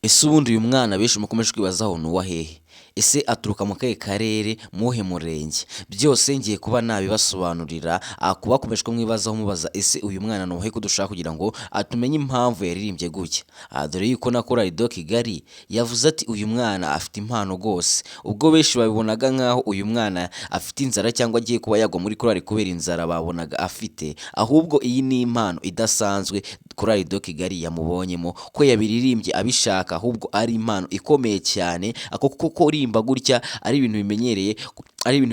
Ese ubundi uyu mwana benshi mukomeje kwibazaho ni uwahehe? Ese aturuka mu kahe karere, muwuhe murenge? Byose ngiye kuba nabibasobanurira, kuba bakomeje kumwibazaho mubaza ese uyu mwana ni uwahe ko dushaka kugira ngo tumenye impamvu yaririmbye gutya. Dore yuko na korali do Kigali yavuze ati uyu mwana afite impano rwose. Ubwo benshi babibonaga nk'aho uyu mwana afite inzara cyangwa agiye kuba yagwa muri korali kubera inzara babonaga afite, ahubwo iyi ni impano idasanzwe korali do Kigali yamubonyemo, ko yabiririmbye abishaka, ahubwo ari impano ikomeye cyane, kuko kurimba gutya ari ibintu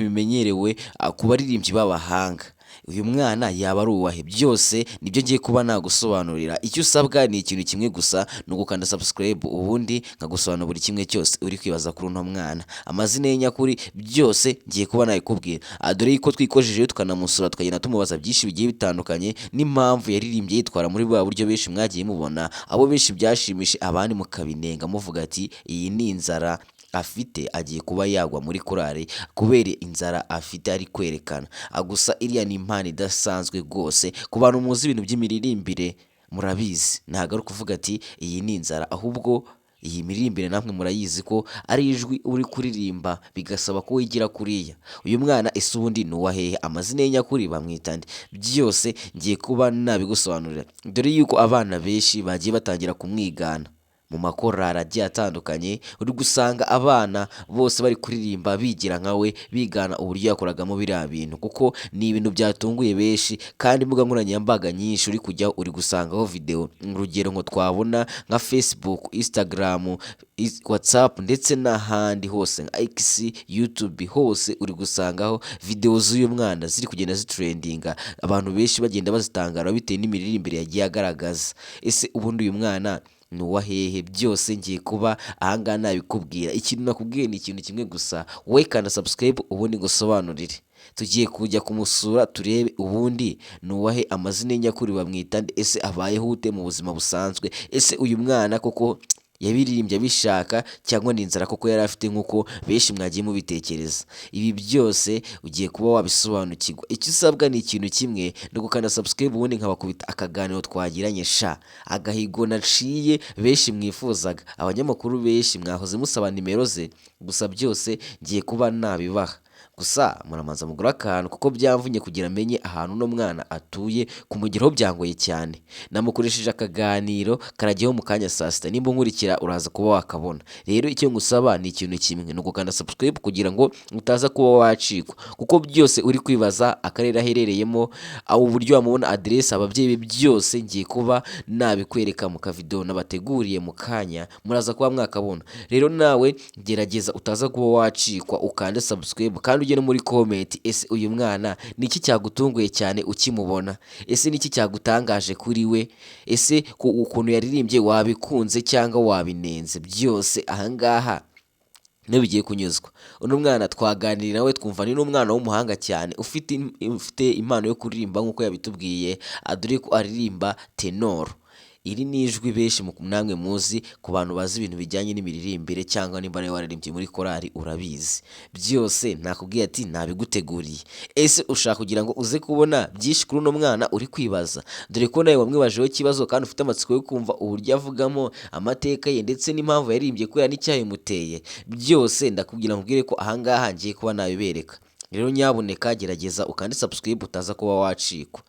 bimenyerewe ku baririmbyi b'abahanga. Uyu mwana yaba ari uwahe? Byose nibyo ngiye kuba nagusobanurira. Icyo usabwa ni ikintu kimwe gusa, ni ugukanda subscribe, ubundi nkagusobanurira buri kimwe cyose uri kwibaza kuri uno mwana. Amazina ye nyakuri byose ngiye kuba nabikubwira. Dore yuko twikojejeyo tukanamusura tukagenda tumubaza byinshi bigiye bitandukanye, n'impamvu yaririmbye yitwara muri bwa buryo benshi mwagiye mubona, abo benshi byashimishe, abandi mukabinenga muvuga ati iyi ni inzara afite, agiye kuba yagwa muri korali kubera inzara afite ari kwerekana. Gusa iriya ni impano idasanzwe rwose. Ku bantu muzi ibintu by'imiririmbire murabizi, ntabwo ari ukuvuga ati iyi ni inzara, ahubwo iyi miririmbire namwe murayizi ko ari ijwi uri kuririmba bigasaba ko wigira kuriya. Uyu mwana ese ubundi ni uwahehe? Amazina ye nyakuri bamwita nde? Byose ngiye kuba nabigusobanurira. Dore yuko abana benshi bagiye batangira kumwigana mu makorali agiye atandukanye, uri gusanga abana bose bari kuririmba bigira nkawe, bigana uburyo yakoragamo biriya bintu, kuko ni ibintu byatunguye benshi. Kandi imbuga nkoranyambaga nyinshi uri kujyaho uri gusangaho video, urugero nko twabona nka Facebook, Instagram, WhatsApp ndetse n'ahandi hose nka X, YouTube, hose uri gusangaho video z'uyu mwana ziri kugenda zitrendinga, abantu benshi bagenda bazitangara bitewe n'imiririmbire yagiye agaragaza. Ese ubundi uyu mwana ni uwahehe? Byose ngiye kuba ahangaha nabikubwira. Ikintu nakubwiye ni ikintu kimwe gusa, wowe kanda subscribe ubundi ngusobanurire. Tugiye kujya kumusura turebe ubundi ni uwahe, amazina ye nyakuri bamwita nde, ese abayeho ute mu buzima busanzwe. Ese uyu mwana koko yabiririmbye abishaka cyangwa ni inzara koko yari afite nk'uko benshi mwagiye mubitekereza? Ibi byose ugiye kuba wabisobanukirwa. Icyo usabwa ni ikintu kimwe, ni ugukanda subscribe ubundi nkabakubita akaganiro twagiranye, agahigo naciye benshi mwifuzaga, abanyamakuru benshi mwahoze musaba nimero ze, gusa byose ngiye kuba nabibaha. Gusa muramanza mugura akantu, kuko byamvunye kugira amenye ahantu uno mwana atuye, kumugeraho byangoye cyane. Namukoresheje akaganiro karajyaho mu kanya saa sita, nimba unkurikira uraza kuba wakabona. Rero icyo ngusaba ni ikintu kimwe, ni ugukanda subscribe kugira ngo utaza kuba wacikwa, kuko byose uri kwibaza akarere aherereyemo, uburyo wamubona, aderesi, ababyeyi be, byose ngiye kuba nabikwereka mu kavido nabateguriye mu kanya, muraza kuba mwakabona. Rero nawe gerageza utaza kuba wacikwa, ukande subscribe kandi ugene muri comment. Ese uyu mwana ni iki cyagutunguye cyane ukimubona? Ese ni iki cyagutangaje kuri we? Ese ukuntu yaririmbye wabikunze cyangwa wabinenze? Byose ahangaha niyo bigiye kunyuzwa. Uno mwana twaganiriye nawe twumva ni n'umwana w'umuhanga cyane, ufite impano yo kuririmba nk'uko yabitubwiye, dore ko aririmba tenor. Iri ni ijwi benshi namwe muzi, ku bantu bazi ibintu bijyanye n'imiririmbire cyangwa nimba nawe waririmbye muri korali urabizi. Byose nakubwiye ati nabiguteguriye. Ese ushaka kugira ngo uze kubona byinshi kuri uno mwana uri kwibaza, dore ko nawe wamwibajeho ikibazo kandi ufite amatsiko yo kumva uburyo avugamo, amateka ye ndetse n'impamvu yaririmbye kubera n'icyayimuteye. Byose ndakubwira nkubwire ko ahangaha ngiye kuba nabibereka. Rero nyabuneka gerageza ukande subscribe utaza kuba wacikwa.